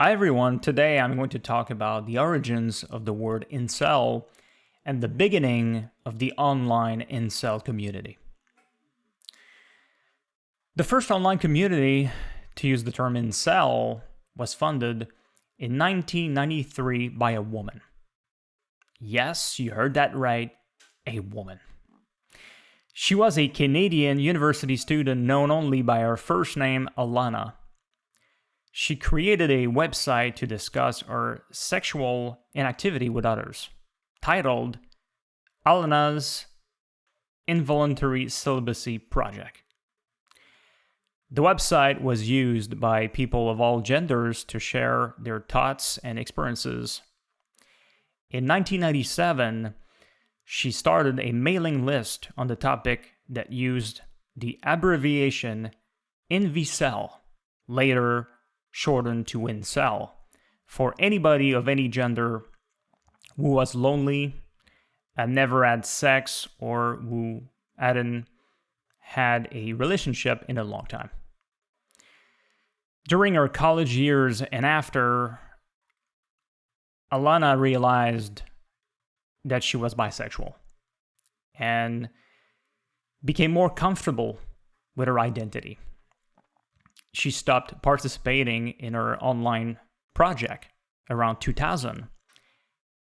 Hi everyone, today I'm going to talk about the origins of the word incel and the beginning of the online incel community. The first online community to use the term incel was funded in 1993 by a woman. Yes, you heard that right, a woman. She was a Canadian university student known only by her first name, Alana. She created a website to discuss her sexual inactivity with others, titled Alana's Involuntary Celibacy Project. The website was used by people of all genders to share their thoughts and experiences. In 1997, she started a mailing list on the topic that used the abbreviation INVICEL, later shortened to incel, for anybody of any gender who was lonely, had never had sex, or who hadn't had a relationship in a long time. During her college years and after, Alana realized that she was bisexual and became more comfortable with her identity. She stopped participating in her online project around 2000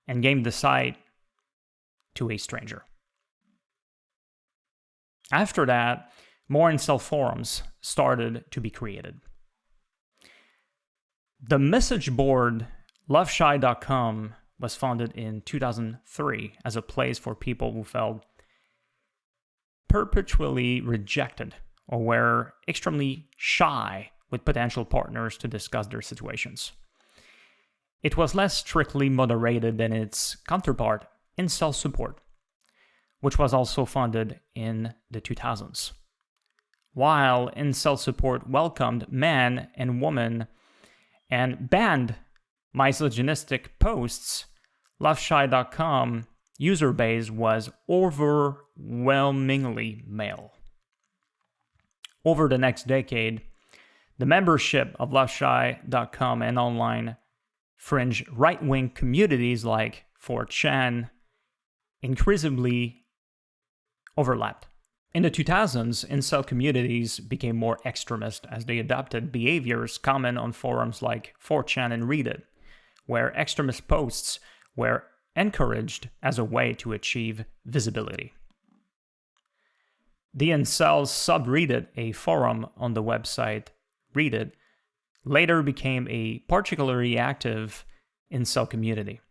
and gave the site to a stranger. After that, more incel forums started to be created. The message board loveshy.com was founded in 2003 as a place for people who felt perpetually rejected or were extremely shy with potential partners to discuss their situations. It was less strictly moderated than its counterpart, Incel Support, which was also funded in the 2000s. While Incel Support welcomed men and women and banned misogynistic posts, loveshy.com user base was overwhelmingly male. Over the next decade, the membership of loveshy.com and online fringe right-wing communities like 4chan increasingly overlapped. In the 2000s, incel communities became more extremist as they adopted behaviors common on forums like 4chan and Reddit, where extremist posts were encouraged as a way to achieve visibility. The Incels subreddit, a forum on the website Reddit, later became a particularly active incel community.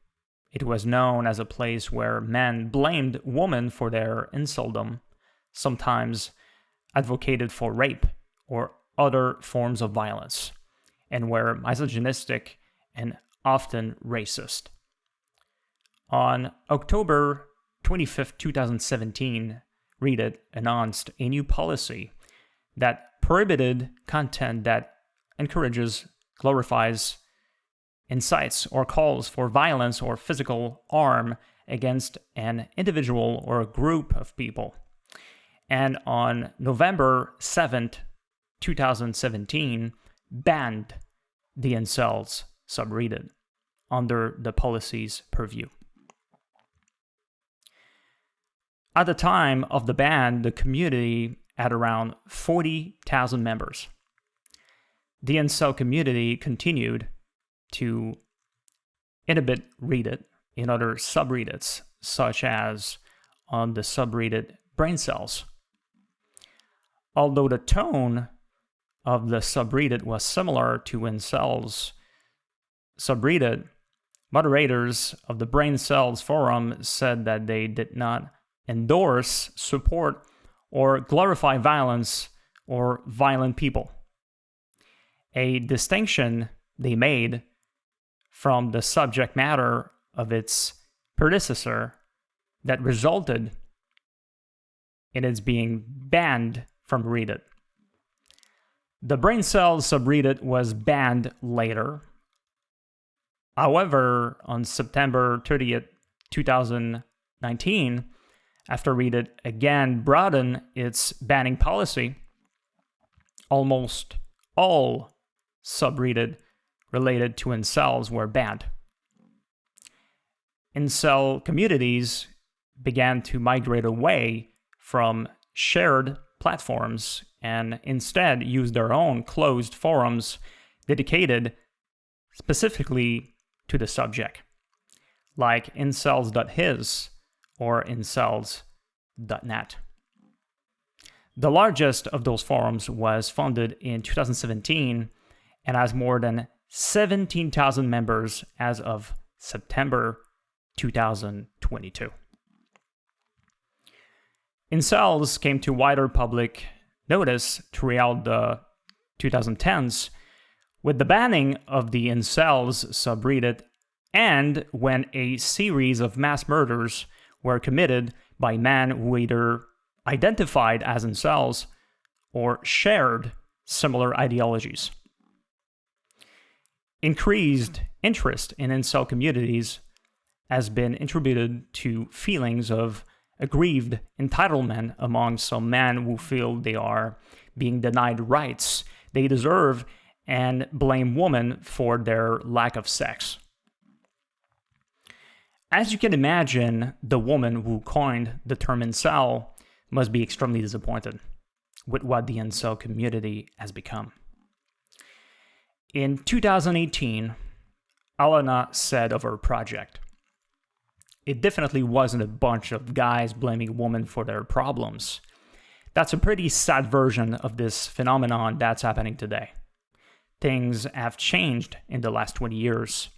It was known as a place where men blamed women for their inceldom, sometimes advocated for rape or other forms of violence, and were misogynistic and often racist. On October 25, 2017, Reddit announced a new policy that prohibited content that encourages, glorifies, incites, or calls for violence or physical harm against an individual or a group of people. And on November 7th, 2017, banned the Incels subreddit under the policy's purview. At the time of the ban, the community had around 40,000 members. The incel community continued to inhibit Reddit in other subreddits, such as on the subreddit Brain Cells. Although the tone of the subreddit was similar to Incel's subreddit, moderators of the Brain Cells forum said that they did not endorse, support, or glorify violence or violent people. A distinction they made from the subject matter of its predecessor that resulted in its being banned from Reddit. The Brain Cells subreddit was banned later. However, on September 30th, 2019, after Reddit again broadened its banning policy, almost all subreddit related to incels were banned. Incel communities began to migrate away from shared platforms and instead used their own closed forums dedicated specifically to the subject, like incels.is or incels.net. The largest of those forums was founded in 2017 and has more than 17,000 members as of September 2022. Incels came to wider public notice throughout the 2010s with the banning of the incels subreddit and when a series of mass murders were committed by men who either identified as incels or shared similar ideologies. Increased interest in incel communities has been attributed to feelings of aggrieved entitlement among some men who feel they are being denied rights they deserve and blame women for their lack of sex. As you can imagine, the woman who coined the term incel must be extremely disappointed with what the incel community has become. In 2018, Alana said of her project, "It definitely wasn't a bunch of guys blaming women for their problems. That's a pretty sad version of this phenomenon that's happening today. Things have changed in the last 20 years.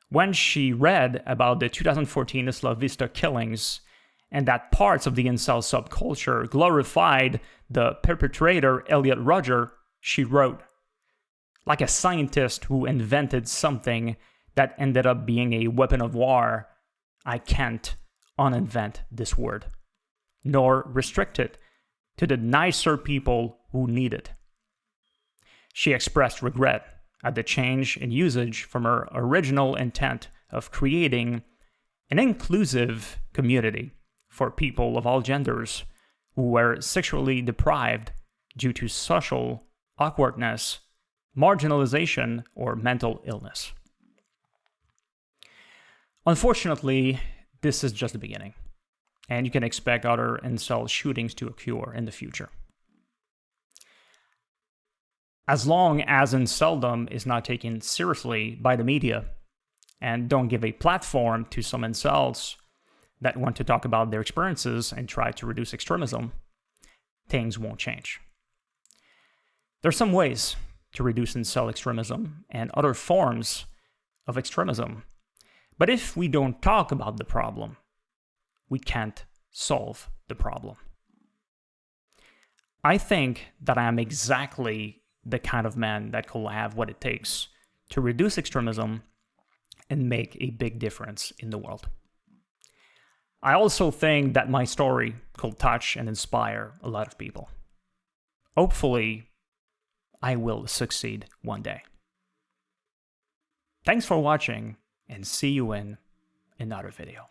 When she read about the 2014 Isla Vista killings and that parts of the incel subculture glorified the perpetrator Elliot Rodger, she wrote, like a scientist who invented something that ended up being a weapon of war, I can't uninvent this word, nor restrict it to the nicer people who need it." She expressed regret at the change in usage from her original intent of creating an inclusive community for people of all genders who were sexually deprived due to social awkwardness, marginalization, or mental illness. Unfortunately, this is just the beginning, and you can expect other incel shootings to occur in the future. As long as inceldom is not taken seriously by the media and don't give a platform to some incels that want to talk about their experiences and try to reduce extremism, things won't change. There are some ways to reduce incel extremism and other forms of extremism, but if we don't talk about the problem, we can't solve the problem. I think that I am exactly the kind of man that could have what it takes to reduce extremism and make a big difference in the world. I also think that my story could touch and inspire a lot of people. Hopefully, I will succeed one day. Thanks for watching, and see you in another video.